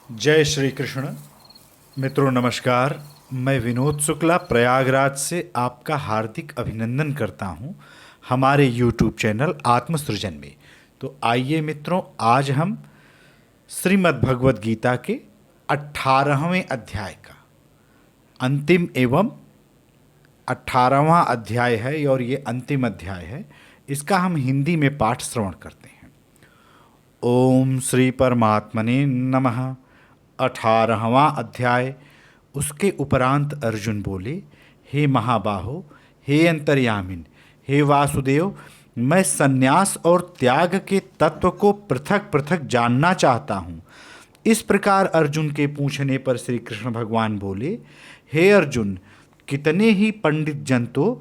जय श्री कृष्ण। मित्रों नमस्कार। मैं विनोद शुक्ला प्रयागराज से आपका हार्दिक अभिनंदन करता हूं हमारे YouTube चैनल आत्मसृजन में। तो आइए मित्रों, आज हम श्रीमद् भगवद गीता के 18वें अध्याय का अंतिम एवं 18वां अध्याय है और ये अंतिम अध्याय है। इसका हम हिंदी में पाठ श्रवण करते हैं। ओम श्री परमात्मने नमः। 18वां अध्याय। उसके उपरांत अर्जुन बोले, हे महाबाहो, हे अंतर्यामिन, हे वासुदेव, मैं संन्यास और त्याग के तत्व को पृथक पृथक जानना चाहता हूँ। इस प्रकार अर्जुन के पूछने पर श्री कृष्ण भगवान बोले, हे अर्जुन, कितने ही पंडित जन तो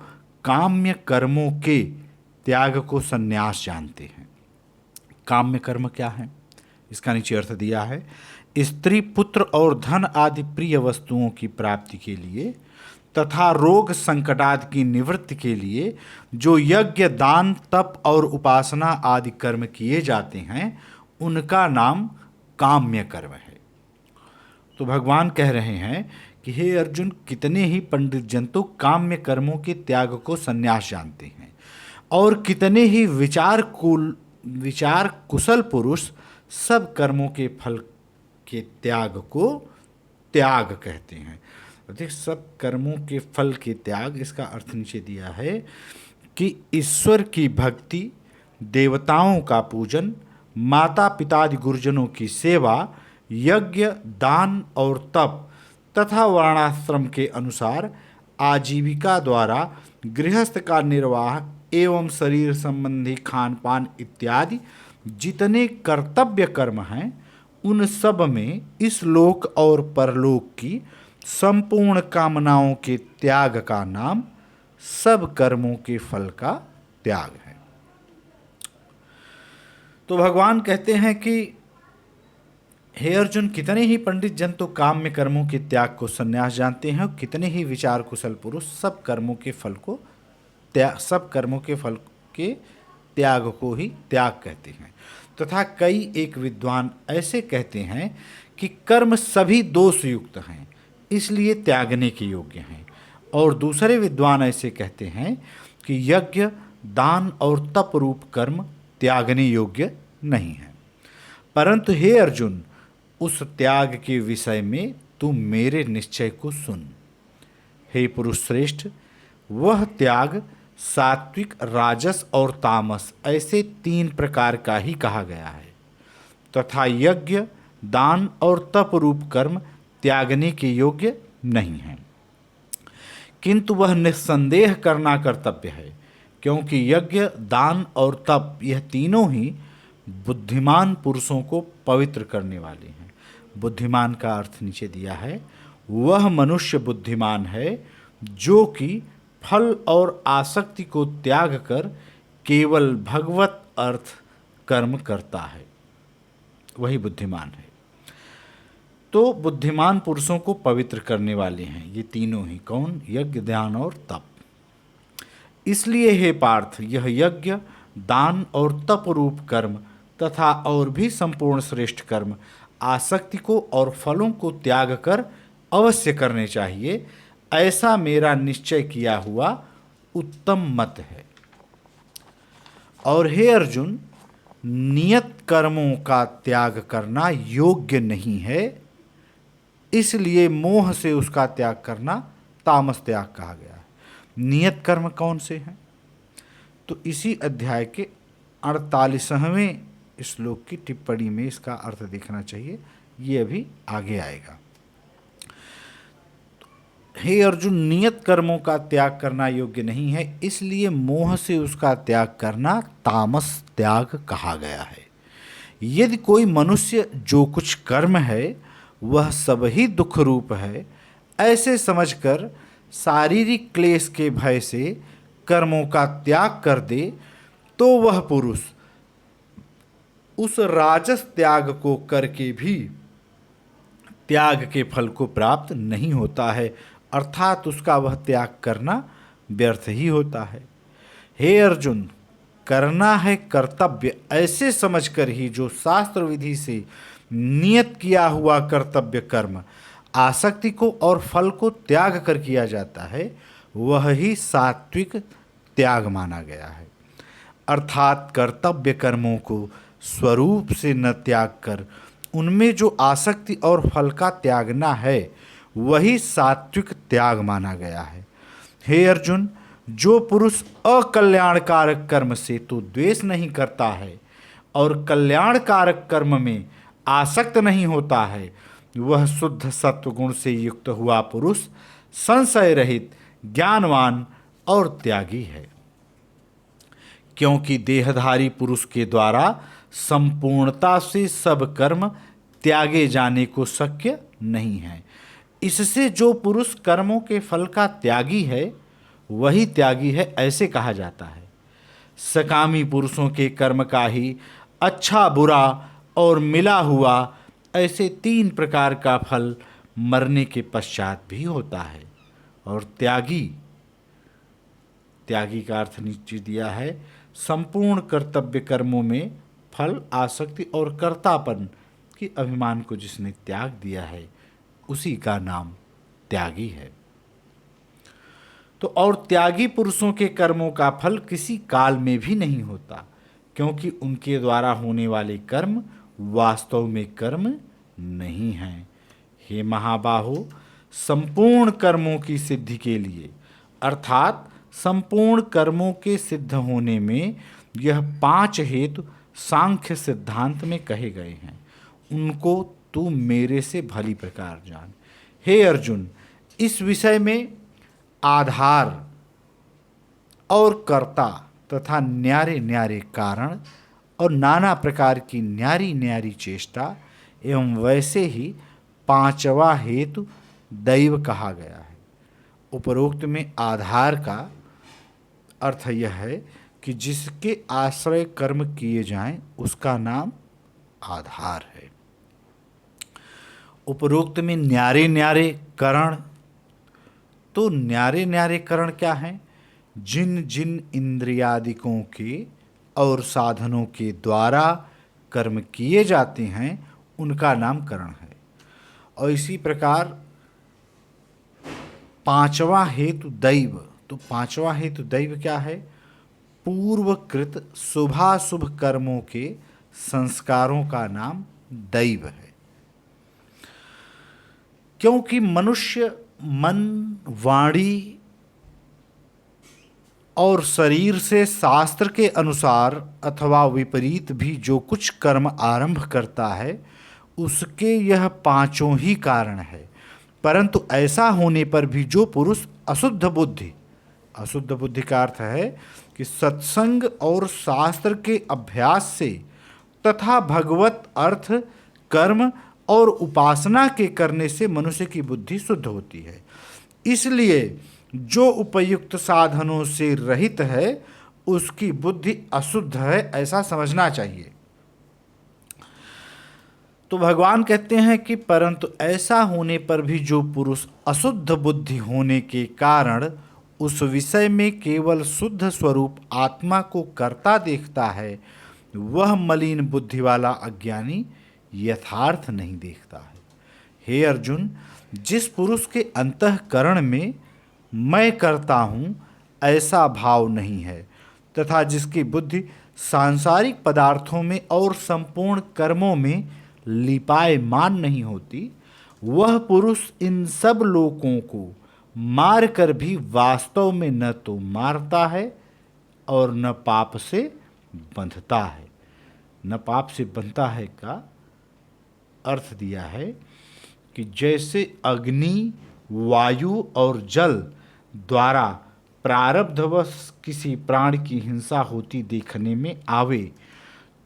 काम्य कर्मों के त्याग को संन्यास जानते हैं। काम्य कर्म क्या है, इसका नीचे अर्थ दिया है। स्त्री, पुत्र और धन आदि प्रिय वस्तुओं की प्राप्ति के लिए तथा रोग संकटादि की निवृत्ति के लिए जो यज्ञ, दान, तप और उपासना आदि कर्म किए जाते हैं, उनका नाम काम्य कर्म है। तो भगवान कह रहे हैं कि हे अर्जुन, कितने ही पंडित जन तो काम्य कर्मों के त्याग को संन्यास जानते हैं और कितने ही विचार कुशल पुरुष सब कर्मों के फल के त्याग को त्याग कहते हैं। देखिए, सब कर्मों के फल के त्याग, इसका अर्थ नीचे दिया है कि ईश्वर की भक्ति, देवताओं का पूजन, माता पितादि गुरुजनों की सेवा, यज्ञ, दान और तप तथा वर्णाश्रम के अनुसार आजीविका द्वारा गृहस्थ का निर्वाह एवं शरीर संबंधी खान पान इत्यादि जितने कर्तव्य कर्म हैं, उन सब में इस लोक और परलोक की संपूर्ण कामनाओं के त्याग का नाम सब कर्मों के फल का त्याग है। तो भगवान कहते हैं कि हे अर्जुन, कितने ही पंडित जन तो काम्य कर्मों के त्याग को संन्यास जानते हैं और कितने ही विचार कुशल पुरुष सब कर्मों के फल के त्याग को ही त्याग कहते हैं। तथा कई एक विद्वान ऐसे कहते हैं कि कर्म सभी दोष युक्त हैं, इसलिए त्यागने के योग्य हैं, और दूसरे विद्वान ऐसे कहते हैं कि यज्ञ, दान और तप रूप कर्म त्यागने योग्य नहीं है। परंतु हे अर्जुन, उस त्याग के विषय में तू मेरे निश्चय को सुन। हे पुरुष श्रेष्ठ, वह त्याग सात्विक, राजस और तामस ऐसे 3 प्रकार का ही कहा गया है तथा यज्ञ, दान और तप रूप कर्म त्यागने के योग्य नहीं है, किंतु वह निस्संदेह करना कर्तव्य है, क्योंकि यज्ञ, दान और तप यह तीनों ही बुद्धिमान पुरुषों को पवित्र करने वाले हैं। बुद्धिमान का अर्थ नीचे दिया है, वह मनुष्य बुद्धिमान है जो कि फल और आसक्ति को त्याग कर केवल भगवत अर्थ कर्म करता है, वही बुद्धिमान है। तो बुद्धिमान पुरुषों को पवित्र करने वाले हैं ये तीनों ही। कौन? यज्ञ, दान और तप। इसलिए हे पार्थ, यह यज्ञ, दान और तप रूप कर्म तथा और भी संपूर्ण श्रेष्ठ कर्म आसक्ति को और फलों को त्याग कर अवश्य करने चाहिए, ऐसा मेरा निश्चय किया हुआ उत्तम मत है। और हे अर्जुन, नियत कर्मों का त्याग करना योग्य नहीं है, इसलिए मोह से उसका त्याग करना तामस त्याग कहा गया है। नियत कर्म कौन से हैं? तो इसी अध्याय के 48वें श्लोक की टिप्पणी में इसका अर्थ देखना चाहिए, ये अभी आगे आएगा। हे अर्जुन, नियत कर्मों का त्याग करना योग्य नहीं है, इसलिए मोह से उसका त्याग करना तामस त्याग कहा गया है। यदि कोई मनुष्य जो कुछ कर्म है वह सब ही दुख रूप है, ऐसे समझकर शारीरिक क्लेश के भय से कर्मों का त्याग कर दे, तो वह पुरुष उस राजस त्याग को करके भी त्याग के फल को प्राप्त नहीं होता है, अर्थात उसका वह त्याग करना व्यर्थ ही होता है। हे अर्जुन, करना है कर्तव्य ऐसे समझकर ही जो शास्त्र विधि से नियत किया हुआ कर्तव्य कर्म आसक्ति को और फल को त्याग कर किया जाता है, वह ही सात्विक त्याग माना गया है। अर्थात कर्तव्य कर्मों को स्वरूप से न त्याग कर उनमें जो आसक्ति और फल का त्यागना है, वही सात्विक त्याग माना गया है। हे अर्जुन, जो पुरुष अकल्याणकारक कर्म से तो द्वेष नहीं करता है और कल्याणकारक कर्म में आसक्त नहीं होता है, वह शुद्ध सत्वगुण से युक्त हुआ पुरुष संशय रहित, ज्ञानवान और त्यागी है। क्योंकि देहधारी पुरुष के द्वारा संपूर्णता से सब कर्म त्यागे जाने को शक्य नहीं है। इससे जो पुरुष कर्मों के फल का त्यागी है, वही त्यागी है ऐसे कहा जाता है। सकामी पुरुषों के कर्म का ही अच्छा, बुरा और मिला हुआ ऐसे 3 प्रकार का फल मरने के पश्चात भी होता है। और त्यागी का अर्थ नीचे दिया है, संपूर्ण कर्तव्य कर्मों में फल, आसक्ति और कर्तापन के अभिमान को जिसने त्याग दिया है, उसी का नाम त्यागी है। तो और त्यागी पुरुषों के कर्मों का फल किसी काल में भी नहीं होता, क्योंकि उनके द्वारा होने वाले कर्म वास्तव में कर्म नहीं हैं। हे महाबाहो, संपूर्ण कर्मों की सिद्धि के लिए अर्थात संपूर्ण कर्मों के सिद्ध होने में यह 5 हेतु सांख्य सिद्धांत में कहे गए हैं, उनको तू मेरे से भली प्रकार जान। हे अर्जुन, इस विषय में आधार और कर्ता तथा न्यारे न्यारे कारण और नाना प्रकार की न्यारी न्यारी चेष्टा एवं वैसे ही 5वां हेतु दैव कहा गया है। उपरोक्त में आधार का अर्थ यह है कि जिसके आश्रय कर्म किए जाएं, उसका नाम आधार है। उपरोक्त में न्यारे न्यारे करण, तो न्यारे न्यारे करण क्या हैं? जिन जिन इंद्रियादिकों के और साधनों के द्वारा कर्म किए जाते हैं, उनका नाम करण है। और इसी प्रकार 5वां हेतु दैव, तो 5वां हेतु दैव क्या है? पूर्वकृत शुभाशुभ कर्मों के संस्कारों का नाम दैव है। क्योंकि मनुष्य मन, वाणी और शरीर से शास्त्र के अनुसार अथवा विपरीत भी जो कुछ कर्म आरंभ करता है, उसके यह 5 ही कारण है। परंतु ऐसा होने पर भी जो पुरुष अशुद्ध बुद्धि का अर्थ है कि सत्संग और शास्त्र के अभ्यास से तथा भगवत अर्थ, कर्म और उपासना के करने से मनुष्य की बुद्धि शुद्ध होती है। इसलिए जो उपयुक्त साधनों से रहित है, उसकी बुद्धि अशुद्ध है, ऐसा समझना चाहिए। तो भगवान कहते हैं कि परंतु ऐसा होने पर भी जो पुरुष अशुद्ध बुद्धि होने के कारण उस विषय में केवल शुद्ध स्वरूप आत्मा को कर्ता देखता है, वह मलिन बुद्धि वाला अज्ञानी यथार्थ नहीं देखता है। हे अर्जुन, जिस पुरुष के अंतःकरण में मैं करता हूँ ऐसा भाव नहीं है, तथा जिसकी बुद्धि सांसारिक पदार्थों में और संपूर्ण कर्मों में लिपायमान नहीं होती, वह पुरुष इन सब लोकों को मार कर भी वास्तव में न तो मारता है और न पाप से बंधता है। न पाप से बंधता है का अर्थ दिया है कि जैसे अग्नि, वायु और जल द्वारा प्रारब्धवश किसी प्राण की हिंसा होती देखने में आवे,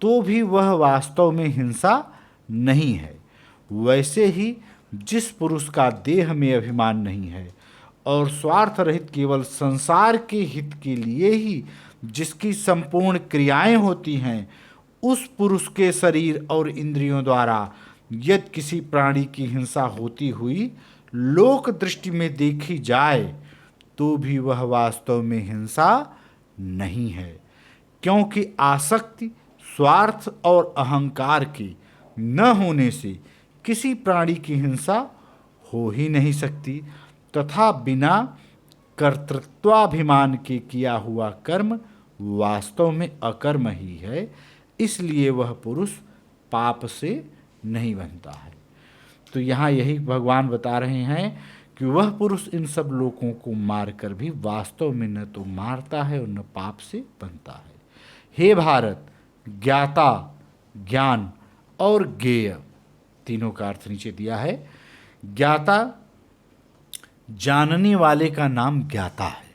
तो भी वह वास्तव में हिंसा नहीं है, वैसे ही जिस पुरुष का देह में अभिमान नहीं है और स्वार्थ रहित केवल संसार के हित के लिए ही जिसकी संपूर्ण क्रियाएं होती हैं, उस पुरुष के शरीर और इंद्रियों द्वारा यदि किसी प्राणी की हिंसा होती हुई लोक दृष्टि में देखी जाए, तो भी वह वास्तव में हिंसा नहीं है, क्योंकि आसक्ति, स्वार्थ और अहंकार के न होने से किसी प्राणी की हिंसा हो ही नहीं सकती, तथा बिना कर्तृत्वाभिमान के किया हुआ कर्म वास्तव में अकर्म ही है, इसलिए वह पुरुष पाप से नहीं बनता है। तो यहाँ यही भगवान बता रहे हैं कि वह पुरुष इन सब लोगों को मारकर भी वास्तव में न तो मारता है और न पाप से बनता है। हे भारत, ज्ञाता, ज्ञान और ज्ञेय तीनों का अर्थ नीचे दिया है। ज्ञाता, जानने वाले का नाम ज्ञाता है,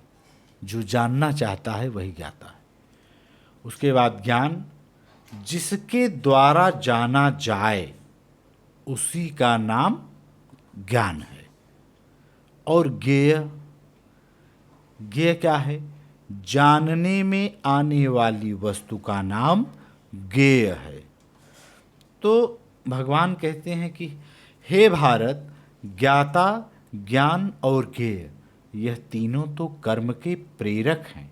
जो जानना चाहता है वही ज्ञाता है। उसके बाद ज्ञान, जिसके द्वारा जाना जाए उसी का नाम ज्ञान है। और ज्ञेय, ज्ञेय क्या है? जानने में आने वाली वस्तु का नाम ज्ञेय है। तो भगवान कहते हैं कि हे भारत, ज्ञाता, ज्ञान और ज्ञेय यह तीनों तो कर्म के प्रेरक हैं,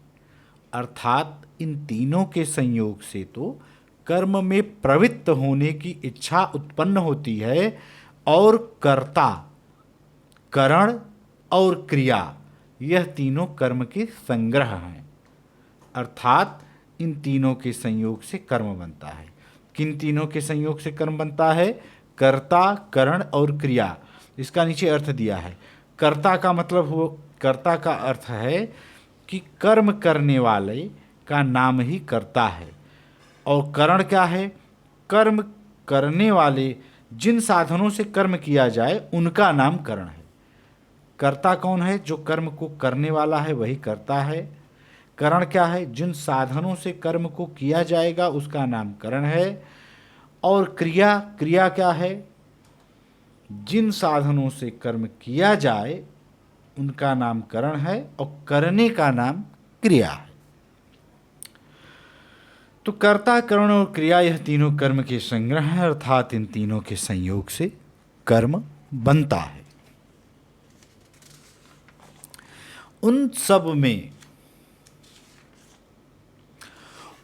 अर्थात इन तीनों के संयोग से तो कर्म में प्रवृत्त होने की इच्छा उत्पन्न होती है, और कर्ता, करण और क्रिया यह तीनों कर्म के संग्रह हैं, अर्थात इन तीनों के संयोग से कर्म बनता है। किन तीनों के संयोग से कर्म बनता है? कर्ता, करण और क्रिया। इसका नीचे अर्थ दिया है। कर्ता का मतलब हो, कर्ता का अर्थ है कि कर्म करने वाले का नाम ही कर्ता है। और करण क्या है? कर्म करने वाले जिन साधनों से कर्म किया जाए उनका नाम करण है। कर्ता कौन है? जो कर्म को करने वाला है वही कर्ता है। करण क्या है? जिन साधनों से कर्म को किया जाएगा उसका नाम करण है। और क्रिया, क्रिया क्या है? जिन साधनों से कर्म किया जाए उनका नाम करण है और करने का नाम क्रिया है। तो कर्ता, करण और क्रिया यह तीनों कर्म के संग्रह हैं, अर्थात इन तीनों के संयोग से कर्म बनता है।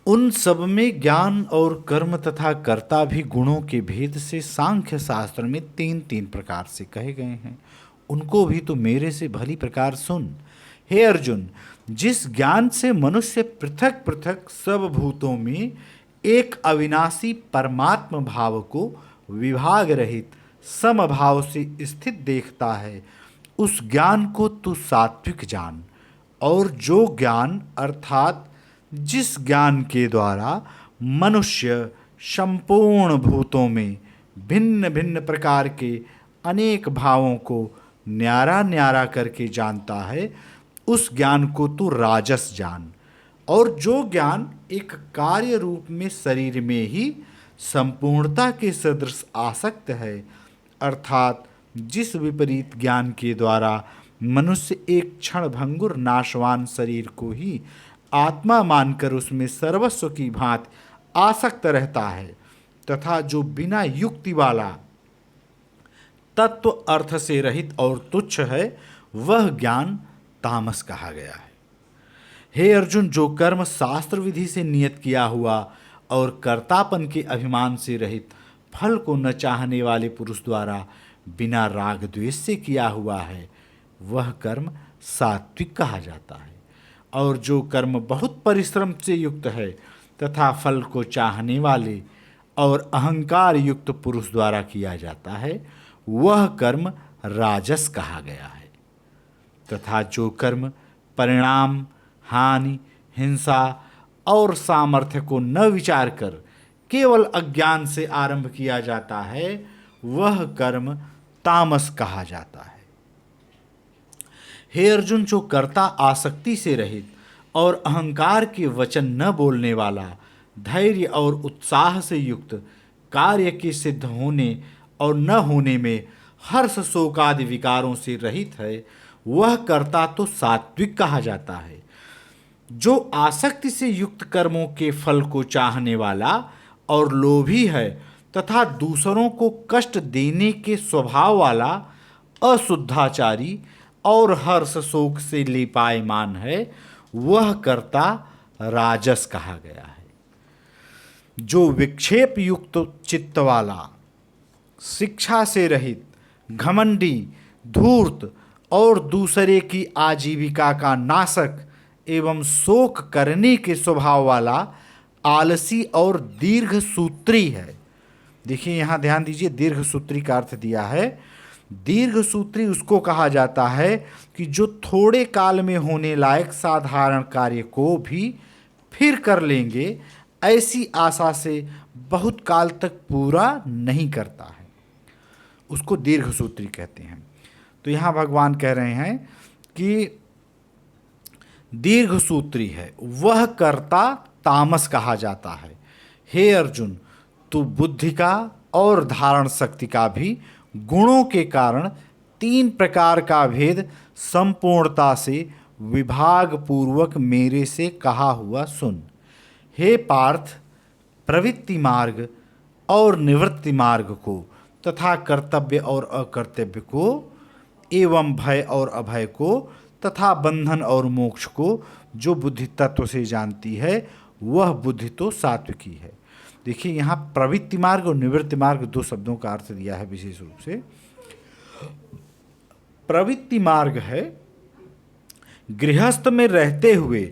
उन सब में ज्ञान और कर्म तथा कर्ता भी गुणों के भेद से सांख्य शास्त्र में तीन तीन प्रकार से कहे गए हैं। उनको भी तो मेरे से भली प्रकार सुन। हे अर्जुन, जिस ज्ञान से मनुष्य पृथक पृथक सब भूतों में एक अविनाशी परमात्म भाव को विभाग रहित समभाव से स्थित देखता है, उस ज्ञान को तू सात्विक जान। और जो ज्ञान, अर्थात जिस ज्ञान के द्वारा मनुष्य संपूर्ण भूतों में भिन्न भिन्न प्रकार के अनेक भावों को न्यारा न्यारा करके जानता है, उस ज्ञान को तू राजस जान। और जो ज्ञान एक कार्य रूप में शरीर में ही संपूर्णता के सदृश आसक्त है, अर्थात जिस विपरीत ज्ञान के द्वारा मनुष्य एक क्षण भंगुर नाशवान शरीर को ही आत्मा मानकर उसमें सर्वस्व की भांति आसक्त रहता है, तथा जो बिना युक्ति वाला तत्व अर्थ से रहित और तुच्छ है, वह ज्ञान तामस कहा गया है। हे अर्जुन, जो कर्म शास्त्र विधि से नियत किया हुआ और कर्तापन के अभिमान से रहित फल को न चाहने वाले पुरुष द्वारा बिना राग द्वेष से किया हुआ है, वह कर्म सात्विक कहा जाता है। और जो कर्म बहुत परिश्रम से युक्त है तथा फल को चाहने वाले और अहंकार युक्त पुरुष द्वारा किया जाता है, वह कर्म राजस कहा गया है। तथा जो कर्म परिणाम, हानि, हिंसा और सामर्थ्य को न विचार कर केवल अज्ञान से आरंभ किया जाता है, वह कर्म तामस कहा जाता है। हे अर्जुन, जो कर्ता आसक्ति से रहित और अहंकार के वचन न बोलने वाला, धैर्य और उत्साह से युक्त, कार्य के सिद्ध होने और न होने में हर्ष शोकादि विकारों से रहित है, वह कर्ता तो सात्विक कहा जाता है। जो आसक्ति से युक्त कर्मों के फल को चाहने वाला और लोभी है तथा दूसरों को कष्ट देने के स्वभाव वाला, अशुद्धाचारी और हर्ष शोक से लिपायमान है, वह कर्ता राजस कहा गया है। जो विक्षेप युक्त चित्त वाला शिक्षा से रहित, घमंडी, धूर्त और दूसरे की आजीविका का नाशक एवं शोक करने के स्वभाव वाला आलसी और दीर्घसूत्री है। देखिए यहाँ ध्यान दीजिए, दीर्घसूत्री का अर्थ दिया है। दीर्घसूत्री उसको कहा जाता है कि जो थोड़े काल में होने लायक साधारण कार्य को भी फिर कर लेंगे, ऐसी आशा से बहुत काल तक पूरा नहीं करता है, उसको दीर्घसूत्री कहते हैं। तो यहाँ भगवान कह रहे हैं कि दीर्घसूत्री है वह कर्ता तामस कहा जाता है। हे अर्जुन, तू बुद्धि का और धारण शक्ति का भी गुणों के कारण 3 प्रकार का भेद संपूर्णता से विभाग पूर्वक मेरे से कहा हुआ सुन। हे पार्थ, प्रवृत्ति मार्ग और निवृत्ति मार्ग को तथा कर्तव्य और अकर्तव्य को एवं भय और अभय को तथा बंधन और मोक्ष को जो बुद्धि तत्व से जानती है वह बुद्धि तो सात्विकी है। देखिए यहाँ प्रवृत्ति मार्ग और निवृत्ति मार्ग 2 शब्दों का अर्थ दिया है विशेष रूप से। प्रवृत्ति मार्ग है गृहस्थ में रहते हुए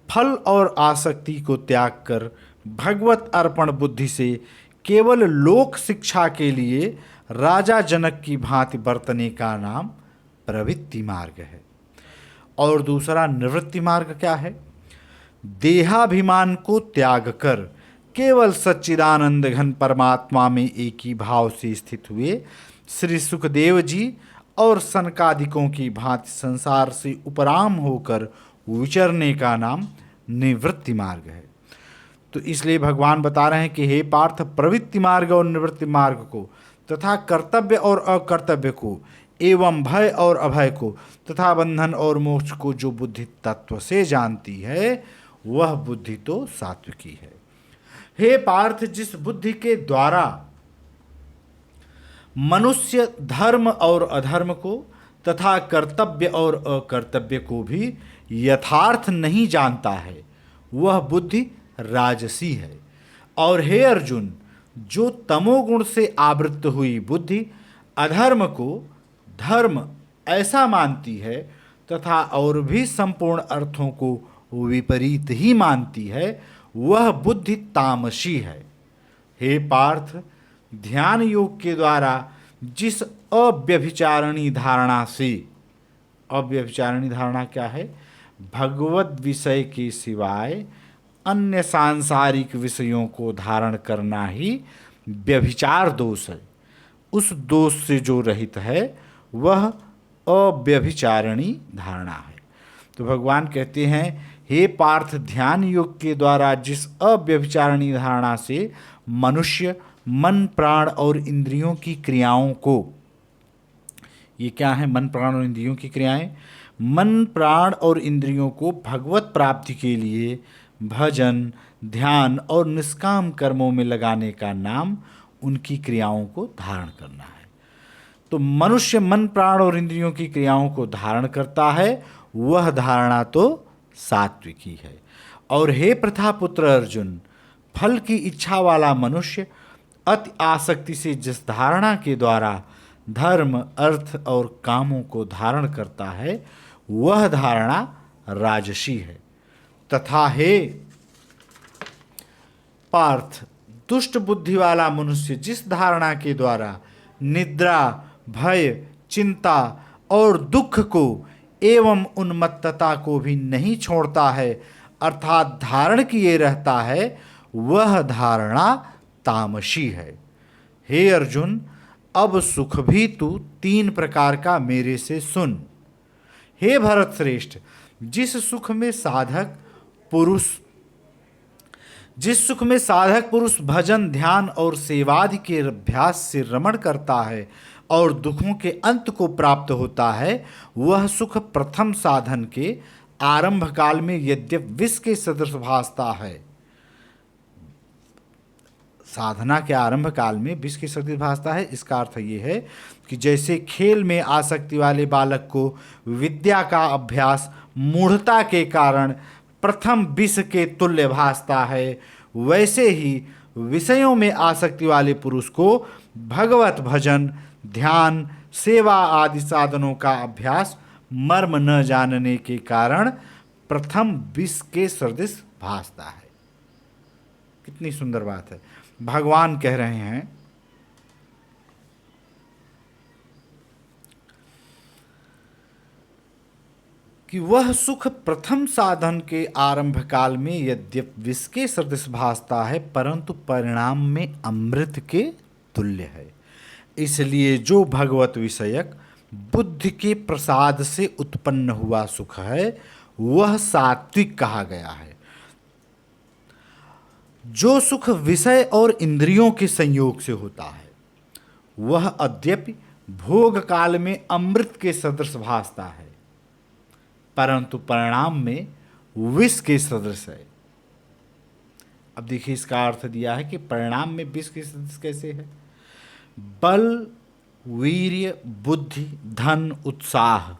फल और आसक्ति को त्याग कर भगवत अर्पण बुद्धि से केवल लोक शिक्षा के लिए राजा जनक की भांति बरतने का नाम प्रवृत्ति मार्ग है। और दूसरा निवृत्ति मार्ग क्या है? देहाभिमान को त्याग कर केवल सच्चिदानंद घन परमात्मा में एक ही भाव से स्थित हुए श्री सुखदेव जी और सनकादिकों की भांति संसार से उपराम होकर विचरने का नाम निवृत्ति मार्ग है। तो इसलिए भगवान बता रहे हैं कि हे पार्थ, प्रवृत्ति मार्ग और निवृत्ति मार्ग को तथा कर्तव्य और अकर्तव्य को एवं भय और अभय को तथा बंधन और मोक्ष को जो बुद्धि तत्व से जानती है वह बुद्धि तो सात्विकी है। हे पार्थ, जिस बुद्धि के द्वारा मनुष्य धर्म और अधर्म को तथा कर्तव्य और अकर्तव्य को भी यथार्थ नहीं जानता है वह बुद्धि राजसी है। और हे अर्जुन, जो तमोगुण से आवृत्त हुई बुद्धि अधर्म को धर्म ऐसा मानती है तथा और भी संपूर्ण अर्थों को विपरीत ही मानती है वह बुद्धि तामसी है। हे पार्थ, ध्यान योग के द्वारा जिस अव्यभिचारिणी धारणा से, अव्यभिचारिणी धारणा क्या है? भगवत विषय के सिवाय अन्य सांसारिक विषयों को धारण करना ही व्यभिचार दोष है। उस दोष से जो रहित है वह अव्यभिचारिणी धारणा है। तो भगवान कहते हैं, हे पार्थ, ध्यान योग के द्वारा जिस अव्यभिचारिणी धारणा से मनुष्य मन, प्राण और इंद्रियों की क्रियाओं को, ये क्या है मन, प्राण और इंद्रियों की क्रियाएं? मन, प्राण और इंद्रियों को भगवत प्राप्ति के लिए भजन, ध्यान और निष्काम कर्मों में लगाने का नाम उनकी क्रियाओं को धारण करना है। तो मनुष्य मन, प्राण और इंद्रियों की क्रियाओं को धारण करता है वह धारणा तो सात्विकी है। और हे प्रथापुत्र अर्जुन, फल की इच्छा वाला मनुष्य अति आसक्ति से जिस धारणा के द्वारा धर्म, अर्थ और कामों को धारण करता है वह धारणा राजसी है। तथा हे पार्थ, दुष्ट बुद्धि वाला मनुष्य जिस धारणा के द्वारा निद्रा, भय, चिंता और दुख को एवं उन्मत्तता को भी नहीं छोड़ता है अर्थात धारण किए रहता है वह धारणा तामसी है। हे अर्जुन, अब सुख भी तू 3 प्रकार का मेरे से सुन। हे भरत श्रेष्ठ, जिस सुख में साधक पुरुष भजन, ध्यान और सेवादि के अभ्यास से रमण करता है और दुखों के अंत को प्राप्त होता है वह सुख प्रथम साधन के आरंभ काल में यद्यपि विष के सदृश भासता है, साधना के आरंभ काल में विष के सदृश भासता है। इसका अर्थ ये है कि जैसे खेल में आसक्ति वाले बालक को विद्या का अभ्यास मूढ़ता के कारण प्रथम विष के तुल्य भासता है, वैसे ही विषयों में आसक्ति वाले पुरुष को भगवत भजन, ध्यान, सेवा आदि साधनों का अभ्यास मर्म न जानने के कारण प्रथम विष के सदृश भासता है। कितनी सुंदर बात है। भगवान कह रहे हैं कि वह सुख प्रथम साधन के आरंभ काल में यद्यपि विष के सदृश भासता है, परंतु परिणाम में अमृत के तुल्य है। इसलिए जो भगवत विषयक बुद्धि के प्रसाद से उत्पन्न हुआ सुख है, वह सात्विक कहा गया है। जो सुख विषय और इंद्रियों के संयोग से होता है, वह अद्यपि भोग काल में अमृत के सदृश भासता है, परंतु परिणाम में विष के सदृश है। अब देखिए, इसका अर्थ दिया है कि परिणाम में विष के सदृश कैसे है। बल, वीर्य, बुद्धि, धन, उत्साह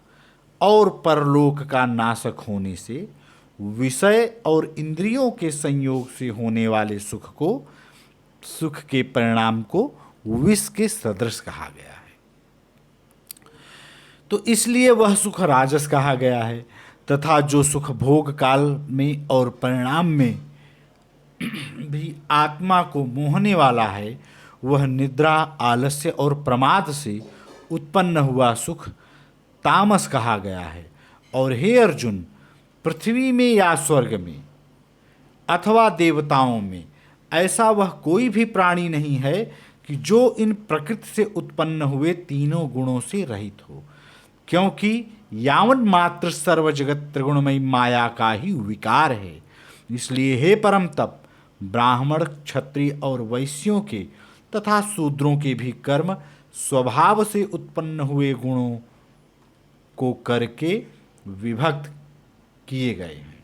और परलोक का नाशक होने से विषय और इंद्रियों के संयोग से होने वाले सुख के परिणाम को विष के सदृश कहा गया है। तो इसलिए वह सुख राजस कहा गया है, तथा जो सुख भोग काल में और परिणाम में भी आत्मा को मोहने वाला है, वह निद्रा, आलस्य और प्रमाद से उत्पन्न हुआ सुख तामस कहा गया है। और हे अर्जुन, पृथ्वी में या स्वर्ग में अथवा देवताओं में ऐसा वह कोई भी प्राणी नहीं है कि जो इन प्रकृति से उत्पन्न हुए तीनों गुणों से रहित हो, क्योंकि यावन् मात्र सर्व जगत त्रिगुणमयी माया का ही विकार है। इसलिए हे परम तप, ब्राह्मण, क्षत्रिय और वैश्यों के तथा शूद्रों के भी कर्म स्वभाव से उत्पन्न हुए गुणों को करके विभक्त किए गए हैं।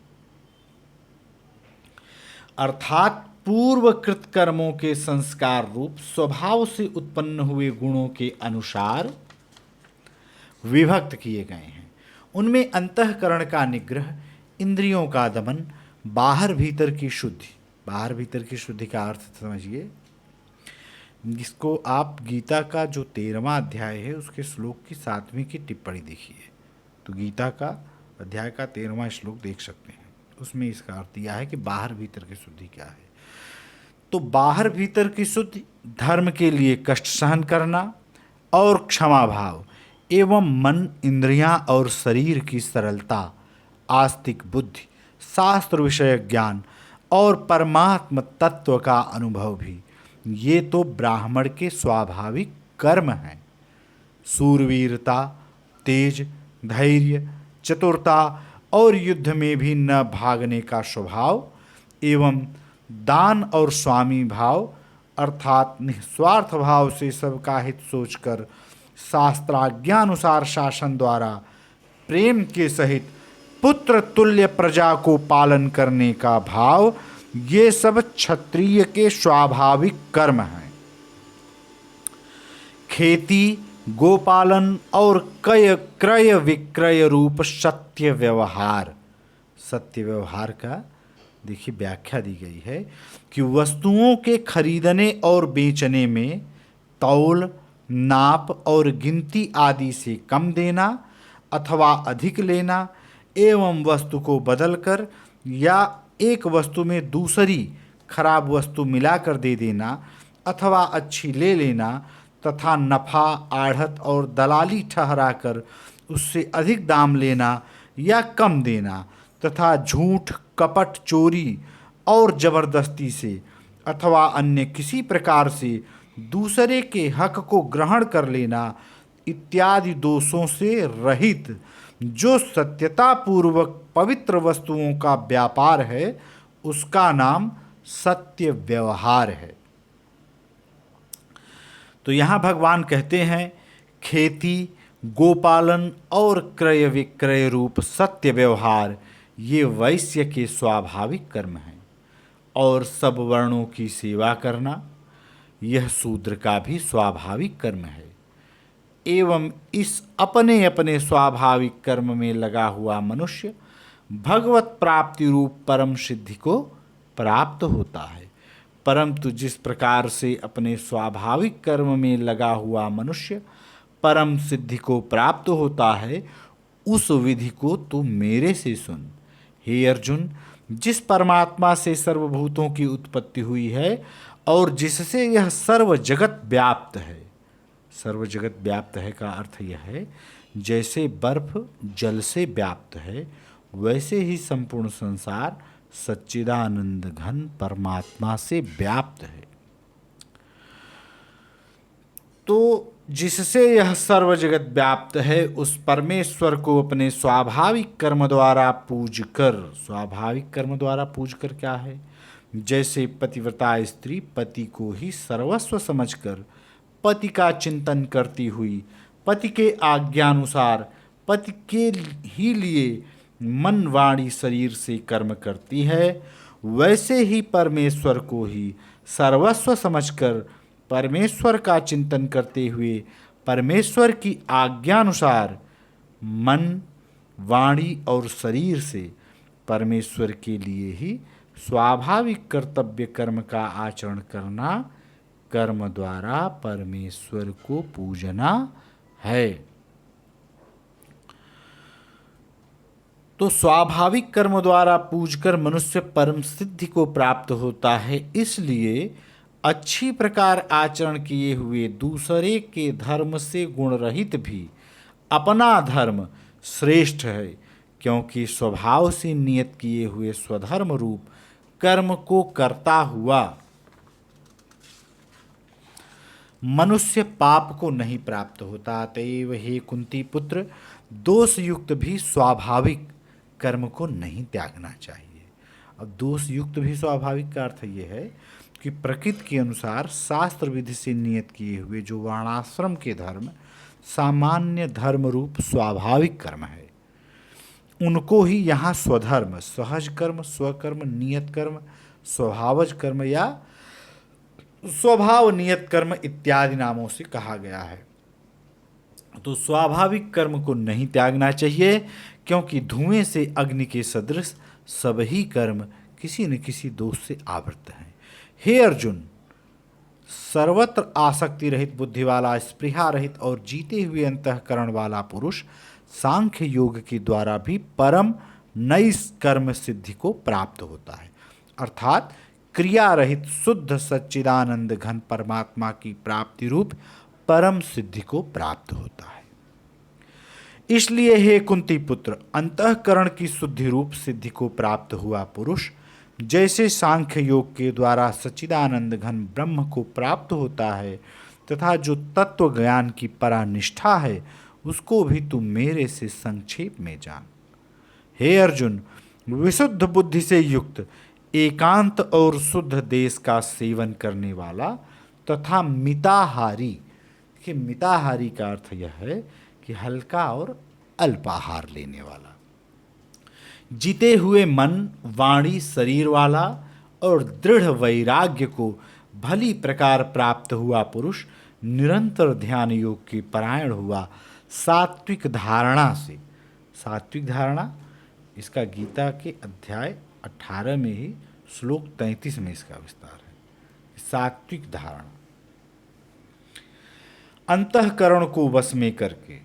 अर्थात पूर्वकृत कर्मों के संस्कार रूप स्वभाव से उत्पन्न हुए गुणों के अनुसार विभक्त किए गए हैं। उनमें अंतःकरण का निग्रह, इंद्रियों का दमन, बाहर भीतर की शुद्धि। बाहर भीतर की शुद्धि का अर्थ समझिए, जिसको आप गीता का जो 13वां अध्याय है उसके श्लोक की 7वीं की टिप्पणी देखिए, तो गीता का अध्याय का 13वां श्लोक देख सकते हैं। उसमें इसका अर्थ दिया है कि बाहर भीतर की शुद्धि क्या है। तो बाहर भीतर की शुद्धि धर्म के लिए कष्ट सहन करना और क्षमा भाव एवं मन, इंद्रियां और शरीर की सरलता, आस्तिक बुद्धि, शास्त्र विषय ज्ञान और परमात्म तत्व का अनुभव भी, ये तो ब्राह्मण के स्वाभाविक कर्म हैं। शूरवीरता, तेज, धैर्य, चतुरता और युद्ध में भी न भागने का स्वभाव एवं दान और स्वामी भाव अर्थात निस्वार्थ भाव से सबका हित सोचकर शास्त्राज्ञानुसार शासन द्वारा प्रेम के सहित पुत्र तुल्य प्रजा को पालन करने का भाव, ये सब क्षत्रिय के स्वाभाविक कर्म हैं। खेती, गोपालन और क्रय विक्रय रूप सत्य व्यवहार। सत्य व्यवहार का देखिए व्याख्या दी गई है कि वस्तुओं के खरीदने और बेचने में तौल, नाप और गिनती आदि से कम देना अथवा अधिक लेना एवं वस्तु को बदलकर या एक वस्तु में दूसरी खराब वस्तु मिलाकर दे देना अथवा अच्छी ले लेना तथा नफा, आढ़त और दलाली ठहराकर उससे अधिक दाम लेना या कम देना तथा झूठ, कपट, चोरी और जबरदस्ती से अथवा अन्य किसी प्रकार से दूसरे के हक को ग्रहण कर लेना इत्यादि दोषों से रहित जो सत्यता पूर्वक पवित्र वस्तुओं का व्यापार है, उसका नाम सत्य व्यवहार है। तो यहाँ भगवान कहते हैं खेती, गोपालन और क्रय विक्रय रूप सत्य व्यवहार ये वैश्य के स्वाभाविक कर्म हैं, और सब वर्णों की सेवा करना यह शूद्र का भी स्वाभाविक कर्म है। एवं इस अपने अपने स्वाभाविक कर्म में लगा हुआ मनुष्य भगवत प्राप्ति रूप परम सिद्धि को प्राप्त होता है। परंतु जिस प्रकार से अपने स्वाभाविक कर्म में लगा हुआ मनुष्य परम सिद्धि को प्राप्त होता है, उस विधि को तू मेरे से सुन। हे अर्जुन, जिस परमात्मा से सर्वभूतों की उत्पत्ति हुई है और जिससे यह सर्व जगत व्याप्त है, सर्व जगत व्याप्त है का अर्थ यह है जैसे बर्फ जल से व्याप्त है, वैसे ही संपूर्ण संसार सच्चिदानंद घन परमात्मा से व्याप्त है। तो जिससे यह सर्व जगत व्याप्त है, उस परमेश्वर को अपने स्वाभाविक कर्म द्वारा पूज कर, स्वाभाविक कर्म द्वारा पूज कर क्या है, जैसे पतिव्रता स्त्री पति को ही सर्वस्व समझकर पति का चिंतन करती हुई पति के आज्ञानुसार पति के ही लिए मन वाणी शरीर से कर्म करती है, वैसे ही परमेश्वर को ही सर्वस्व समझकर परमेश्वर का चिंतन करते हुए परमेश्वर की आज्ञानुसार मन वाणी और शरीर से परमेश्वर के लिए ही स्वाभाविक कर्तव्य कर्म का आचरण करना कर्म द्वारा परमेश्वर को पूजना है। तो स्वाभाविक कर्म द्वारा पूजकर मनुष्य परम सिद्धि को प्राप्त होता है। इसलिए अच्छी प्रकार आचरण किए हुए दूसरे के धर्म से गुण रहित भी अपना धर्म श्रेष्ठ है, क्योंकि स्वभाव से नियत किए हुए स्वधर्म रूप कर्म को करता हुआ मनुष्य पाप को नहीं प्राप्त होता। अतएव हे कुंती पुत्र, दोष युक्त भी स्वाभाविक कर्म को नहीं त्यागना चाहिए। अब दोष युक्त भी स्वाभाविक का अर्थ ये है कि प्रकृति के अनुसार शास्त्र विधि से नियत किए हुए जो वर्णाश्रम के धर्म सामान्य धर्म रूप स्वाभाविक कर्म है, उनको ही यहाँ स्वधर्म, सहज कर्म, स्वकर्म, नियत कर्म, स्वभावज कर्म या स्वभाव नियत कर्म इत्यादि नामों से कहा गया है। तो स्वाभाविक कर्म को नहीं त्यागना चाहिए, क्योंकि धुएं से अग्नि के सदृश सभी कर्म किसी न किसी दोष से आवृत हैं। हे अर्जुन, सर्वत्र आसक्ति रहित बुद्धि वाला, स्पृहा रहित और जीते हुए अंतःकरण वाला पुरुष सांख्य योग के द्वारा भी परम नई कर्म सिद्धि को प्राप्त होता है, अर्थात क्रिया रहित शुद्ध सच्चिदानंद घन परमात्मा की प्राप्ति रूप परम सिद्धि को प्राप्त होता है। इसलिए हे कुंती पुत्र, अंतःकरण की शुद्धि रूप सिद्धि को प्राप्त हुआ पुरुष जैसे सांख्य योग के द्वारा सच्चिदानंद घन ब्रह्म को प्राप्त होता है, तथा जो तत्व ज्ञान की परानिष्ठा है उसको भी तुम मेरे से संक्षेप में जान। हे अर्जुन, विशुद्ध बुद्धि से युक्त एकांत और शुद्ध देश का सेवन करने वाला तथा मिताहारी, कि मिताहारी का अर्थ यह है कि हल्का और अल्पाहार लेने वाला, जीते हुए मन वाणी शरीर वाला और दृढ़ वैराग्य को भली प्रकार प्राप्त हुआ पुरुष निरंतर ध्यान योग के परायण हुआ सात्विक धारणा से, सात्विक धारणा इसका गीता के अध्याय 18 में ही श्लोक 33 में इसका विस्तार है। सात्विक धारणा अंतःकरण को वश में करके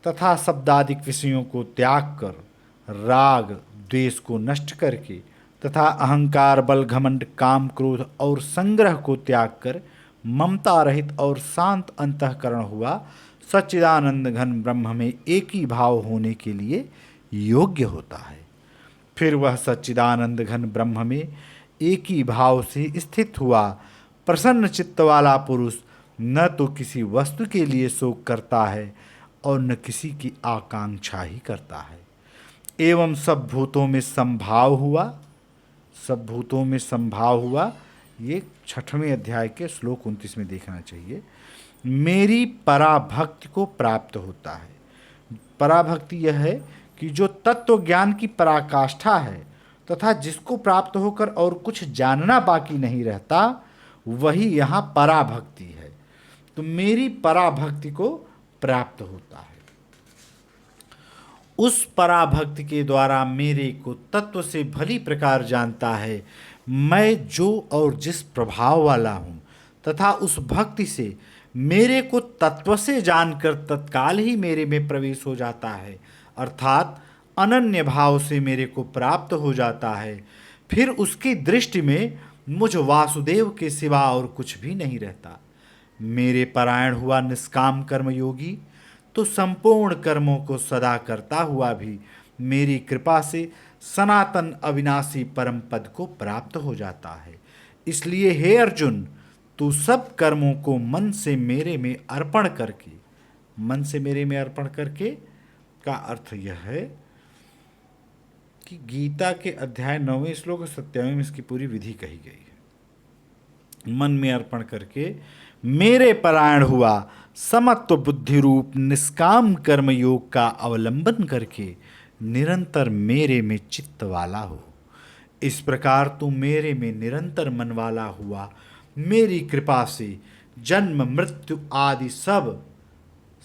तथा शब्दादिक विषयों को त्याग कर राग द्वेष को नष्ट करके तथा अहंकार बल घमंड काम क्रोध और संग्रह को त्याग कर ममता रहित और शांत अंतःकरण हुआ सच्चिदानंद घन ब्रह्म में एक ही भाव होने के लिए योग्य होता है। फिर वह सच्चिदानंद घन ब्रह्म में एक ही भाव से स्थित हुआ प्रसन्न चित्त वाला पुरुष न तो किसी वस्तु के लिए शोक करता है और न किसी की आकांक्षा ही करता है, एवं सब भूतों में संभाव हुआ, सब भूतों में संभाव हुआ, ये 6वें अध्याय के श्लोक 29 में देखना चाहिए, मेरी पराभक्ति को प्राप्त होता है। पराभक्ति यह है कि जो तत्व ज्ञान की पराकाष्ठा है तथा जिसको प्राप्त होकर और कुछ जानना बाकी नहीं रहता, वही यहाँ पराभक्ति है। तो मेरी पराभक्ति को प्राप्त होता है। उस पराभक्ति के द्वारा मेरे को तत्व से भली प्रकार जानता है, मैं जो और जिस प्रभाव वाला हूँ तथा उस भक्ति से मेरे को तत्व से जानकर तत्काल ही मेरे में प्रवेश हो जाता है, अर्थात अनन्य भाव से मेरे को प्राप्त हो जाता है, फिर उसकी दृष्टि में मुझ वासुदेव के सिवा और कुछ भी नहीं रहता। मेरे परायण हुआ निष्काम कर्म योगी तो संपूर्ण कर्मों को सदा करता हुआ भी मेरी कृपा से सनातन अविनाशी परम पद को प्राप्त हो जाता है। इसलिए हे अर्जुन, तू सब कर्मों को मन से मेरे में अर्पण करके, मन से मेरे में अर्पण करके का अर्थ यह है कि गीता के अध्याय 9वें श्लोक और 27वें में इसकी पूरी विधि कही गई है। मन में अर्पण करके मेरे परायण हुआ समत्व बुद्धि रूप निष्काम कर्म योग का अवलंबन करके निरंतर मेरे में चित्त वाला हो। इस प्रकार तू मेरे में निरंतर मन वाला हुआ मेरी कृपा से जन्म मृत्यु आदि सब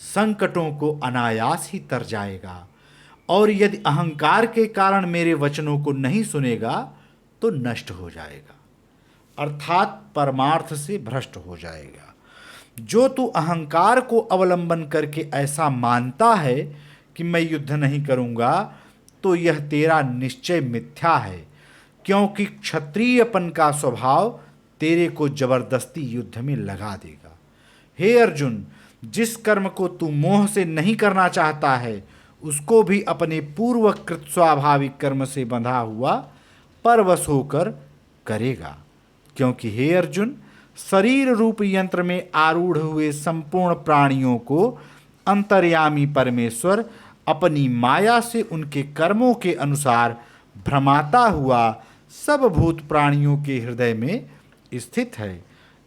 संकटों को अनायास ही तर जाएगा, और यदि अहंकार के कारण मेरे वचनों को नहीं सुनेगा तो नष्ट हो जाएगा, अर्थात परमार्थ से भ्रष्ट हो जाएगा। जो तू अहंकार को अवलंबन करके ऐसा मानता है कि मैं युद्ध नहीं करूंगा, तो यह तेरा निश्चय मिथ्या है, क्योंकि क्षत्रियपन का स्वभाव तेरे को जबरदस्ती युद्ध में लगा देगा। हे अर्जुन, जिस कर्म को तू मोह से नहीं करना चाहता है उसको भी अपने पूर्वकृत स्वाभाविक कर्म से बंधा हुआ परवश होकर करेगा, क्योंकि हे अर्जुन, शरीर रूप यंत्र में आरूढ़ हुए संपूर्ण प्राणियों को अंतर्यामी परमेश्वर अपनी माया से उनके कर्मों के अनुसार भ्रमाता हुआ सब भूत प्राणियों के हृदय में स्थित है।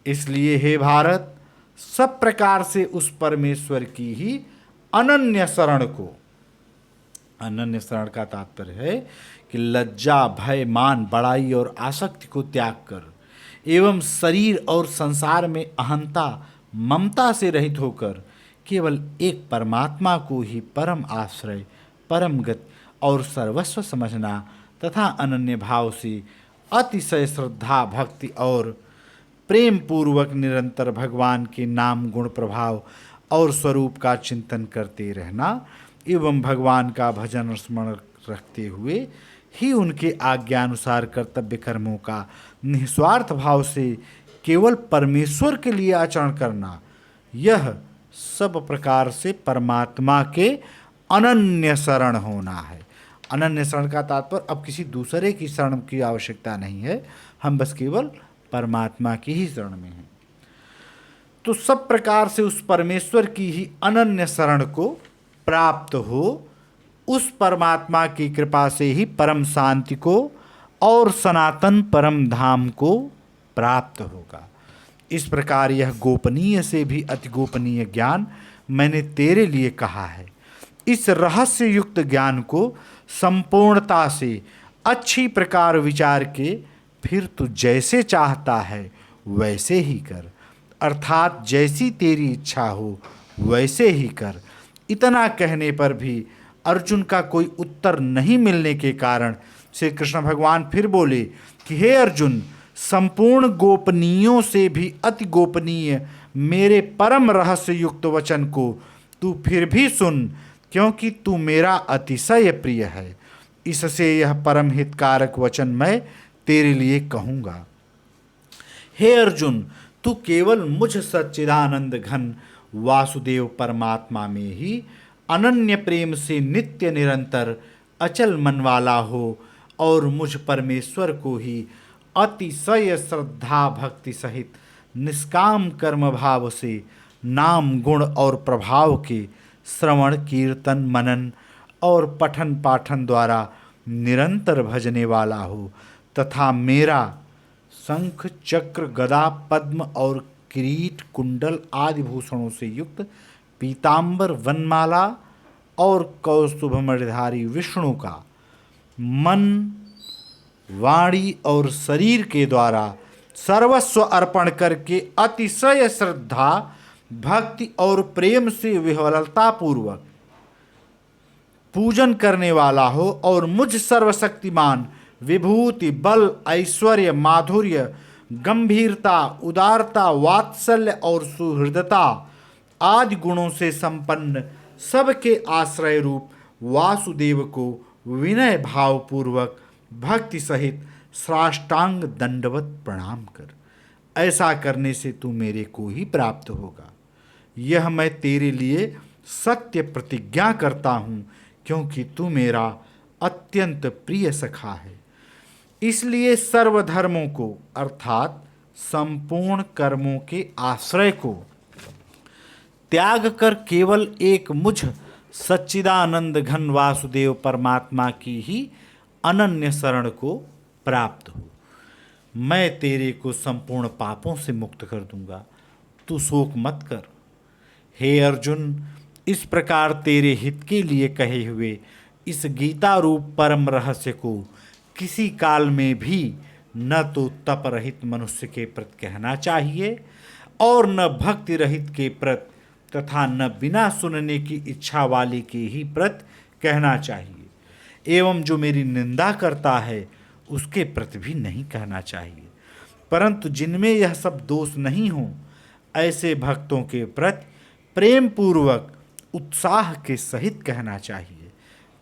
इसलिए हे भारत, सब प्रकार से उस परमेश्वर की ही अनन्य शरण को, अनन्य शरण का तात्पर्य है कि लज्जा भय मान बड़ाई और आसक्ति को त्याग कर एवं शरीर और संसार में अहंता ममता से रहित होकर केवल एक परमात्मा को ही परम आश्रय, परम गति और सर्वस्व समझना तथा अनन्य भाव से अतिशय श्रद्धा भक्ति और प्रेम पूर्वक निरंतर भगवान के नाम गुण प्रभाव और स्वरूप का चिंतन करते रहना एवं भगवान का भजन और स्मरण रखते हुए ही उनके आज्ञानुसार कर्तव्य कर्मों का निस्वार्थ भाव से केवल परमेश्वर के लिए आचरण करना, यह सब प्रकार से परमात्मा के अनन्य शरण होना है। अनन्य शरण का तात्पर्य अब किसी दूसरे की शरण की आवश्यकता नहीं है, हम बस केवल परमात्मा की ही शरण में हैं। तो सब प्रकार से उस परमेश्वर की ही अनन्य शरण को प्राप्त हो, उस परमात्मा की कृपा से ही परम शांति को और सनातन परम धाम को प्राप्त होगा। इस प्रकार यह गोपनीय से भी अति गोपनीय ज्ञान मैंने तेरे लिए कहा है। इस रहस्य युक्त ज्ञान को संपूर्णता से अच्छी प्रकार विचार के फिर तू जैसे चाहता है वैसे ही कर, अर्थात जैसी तेरी इच्छा हो वैसे ही कर। इतना कहने पर भी अर्जुन का कोई उत्तर नहीं मिलने के कारण श्री कृष्ण भगवान फिर बोले कि हे अर्जुन, संपूर्ण गोपनीयों से भी अति गोपनीय मेरे परम रहस्य युक्त वचन को तू फिर भी सुन, क्योंकि तू मेरा अतिशय प्रिय है। इससे यह परम हितकारक वचन मैं तेरे लिए कहूँगा। हे अर्जुन, तू केवल मुझ सच्चिदानंद घन वासुदेव परमात्मा में ही अनन्य प्रेम से नित्य निरंतर अचल मन वाला हो और मुझ परमेश्वर को ही अतिशय श्रद्धा भक्ति सहित निष्काम कर्म भाव से नाम गुण और प्रभाव के श्रवण कीर्तन मनन और पठन पाठन द्वारा निरंतर भजने वाला हो, तथा मेरा शंख चक्र गदा पद्म और किरीट कुंडल आदि भूषणों से युक्त पीतांबर वनमाला और कौस्तुभमणिधारी विष्णु का मन वाणी और शरीर के द्वारा सर्वस्व अर्पण करके अतिशय श्रद्धा भक्ति और प्रेम से विह्वलता पूर्वक पूजन करने वाला हो और मुझ सर्वशक्तिमान विभूति, बल, ऐश्वर्य, माधुर्य, गंभीरता, उदारता, वात्सल्य और सुहृदता आदि गुणों से संपन्न सबके आश्रय रूप वासुदेव को विनय भावपूर्वक भक्ति सहित साष्टांग दंडवत प्रणाम कर। ऐसा करने से तू मेरे को ही प्राप्त होगा। यह मैं तेरे लिए सत्य प्रतिज्ञा करता हूँ, क्योंकि तू मेरा अत्यंत प्रिय सखा है। इसलिए सर्वधर्मों को अर्थात संपूर्ण कर्मों के आश्रय को त्याग कर केवल एक मुझ सच्चिदानंद घन वासुदेव परमात्मा की ही अनन्य शरण को प्राप्त हो। मैं तेरे को संपूर्ण पापों से मुक्त कर दूंगा, तू शोक मत कर। हे अर्जुन, इस प्रकार तेरे हित के लिए कहे हुए इस गीता रूप परम रहस्य को किसी काल में भी न तो तप रहित मनुष्य के प्रति कहना चाहिए और न भक्ति रहित के प्रति तथा न बिना सुनने की इच्छा वाले के ही प्रति कहना चाहिए, एवं जो मेरी निंदा करता है उसके प्रति भी नहीं कहना चाहिए। परंतु जिनमें यह सब दोष नहीं हो, ऐसे भक्तों के प्रति प्रेम पूर्वक उत्साह के सहित कहना चाहिए,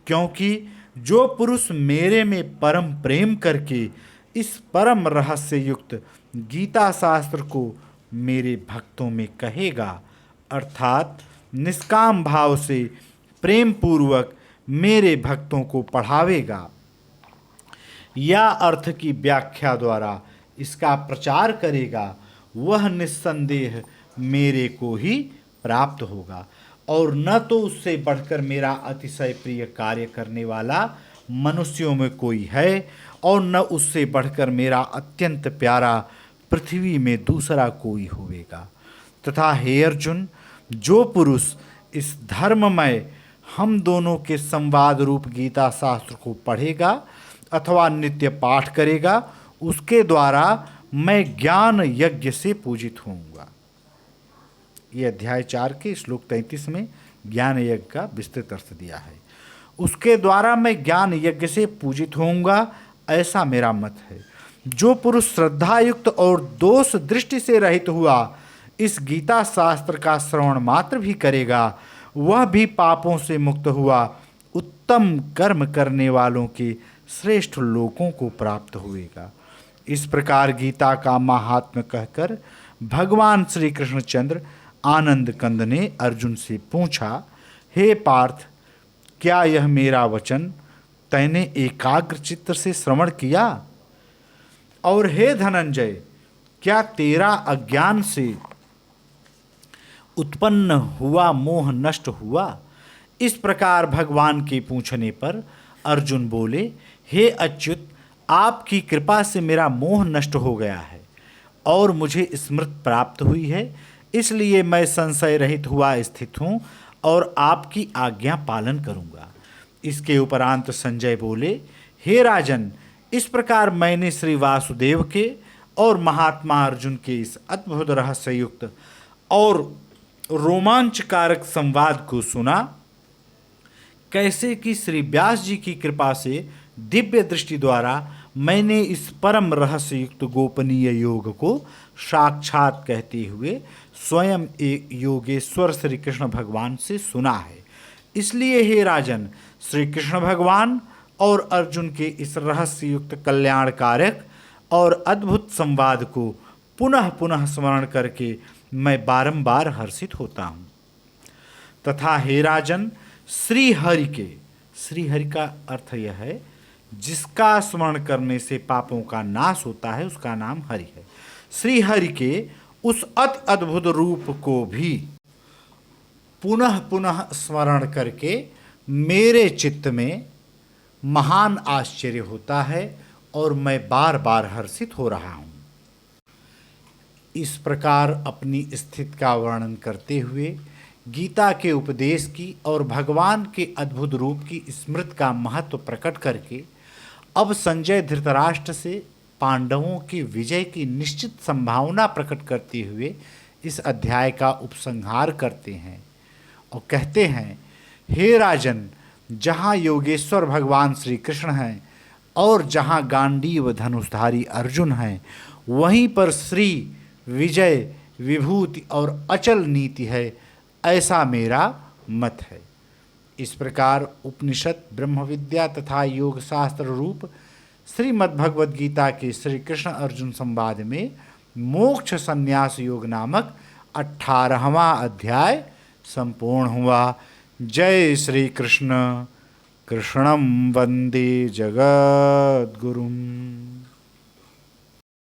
क्योंकि जो पुरुष मेरे में परम प्रेम करके इस परम रहस्य युक्त गीता शास्त्र को मेरे भक्तों में कहेगा, अर्थात निष्काम भाव से प्रेम पूर्वक मेरे भक्तों को पढ़ावेगा या अर्थ की व्याख्या द्वारा इसका प्रचार करेगा, वह निस्संदेह मेरे को ही प्राप्त होगा। और न तो उससे बढ़कर मेरा अतिशय प्रिय कार्य करने वाला मनुष्यों में कोई है और न उससे बढ़कर मेरा अत्यंत प्यारा पृथ्वी में दूसरा कोई होवेगा। तथा हे अर्जुन, जो पुरुष इस धर्ममय हम दोनों के संवाद रूप गीता शास्त्र को पढ़ेगा अथवा नित्य पाठ करेगा, उसके द्वारा मैं ज्ञान यज्ञ से पूजित होऊंगा। ये अध्याय 4 के श्लोक 33 में ज्ञान यज्ञ का विस्तृत अर्थ दिया है। उसके द्वारा मैं ज्ञान यज्ञ से पूजित होऊंगा, ऐसा मेरा मत है। जो पुरुष श्रद्धायुक्त और दोष दृष्टि से रहित हुआ इस गीता शास्त्र का श्रवण मात्र भी करेगा, वह भी पापों से मुक्त हुआ उत्तम कर्म करने वालों के श्रेष्ठ लोकों को प्राप्त होएगा। इस प्रकार गीता का महात्म्य कहकर भगवान श्री कृष्णचंद्र आनंद कंद ने अर्जुन से पूछा, हे पार्थ, क्या यह मेरा वचन तैने एकाग्र चित्त से श्रवण किया? और हे धनंजय, क्या तेरा अज्ञान से उत्पन्न हुआ मोह नष्ट हुआ? इस प्रकार भगवान के पूछने पर अर्जुन बोले, हे अच्युत, आपकी कृपा से मेरा मोह नष्ट हो गया है और मुझे स्मृति प्राप्त हुई है, इसलिए मैं संशय रहित हुआ स्थित हूँ और आपकी आज्ञा पालन करूँगा। इसके उपरांत संजय बोले, हे राजन, इस प्रकार मैंने श्री वासुदेव के और महात्मा अर्जुन के इस अद्भुत रहस्य युक्त और रोमांचकारक संवाद को सुना, कैसे कि श्री व्यास जी की कृपा से दिव्य दृष्टि द्वारा मैंने इस परम रहस्य युक्त गोपनीय योग को साक्षात कहते हुए स्वयं एक योगेश्वर श्री कृष्ण भगवान से सुना है। इसलिए हे राजन, श्री कृष्ण भगवान और अर्जुन के इस रहस्य युक्त कल्याणकारक और अद्भुत संवाद को पुनः पुनः स्मरण करके मैं बारंबार हर्षित होता हूँ। तथा हे राजन, श्री हरि का अर्थ यह है जिसका स्मरण करने से पापों का नाश होता है, उसका नाम हरि है। श्री हरि के उस अति अद्भुत रूप को भी पुनः पुनः स्मरण करके मेरे चित्त में महान आश्चर्य होता है और मैं बार बार हर्षित हो रहा हूँ। इस प्रकार अपनी स्थिति का वर्णन करते हुए गीता के उपदेश की और भगवान के अद्भुत रूप की स्मृति का महत्व प्रकट करके अब संजय धृतराष्ट्र से पांडवों की विजय की निश्चित संभावना प्रकट करते हुए इस अध्याय का उपसंहार करते हैं और कहते हैं, हे राजन, जहाँ योगेश्वर भगवान श्री कृष्ण हैं और जहाँ गांडीव धनुषधारी अर्जुन हैं, वहीं पर श्री विजय विभूति और अचल नीति है, ऐसा मेरा मत है। इस प्रकार उपनिषद, ब्रह्म विद्या तथा योग शास्त्र रूप श्रीमद् भगवद गीता के श्री कृष्ण अर्जुन संवाद में मोक्ष संन्यास योग नामक 18वां अध्याय संपूर्ण हुआ। जय श्री कृष्ण। कृष्णं वंदे जगद्गुरुम्।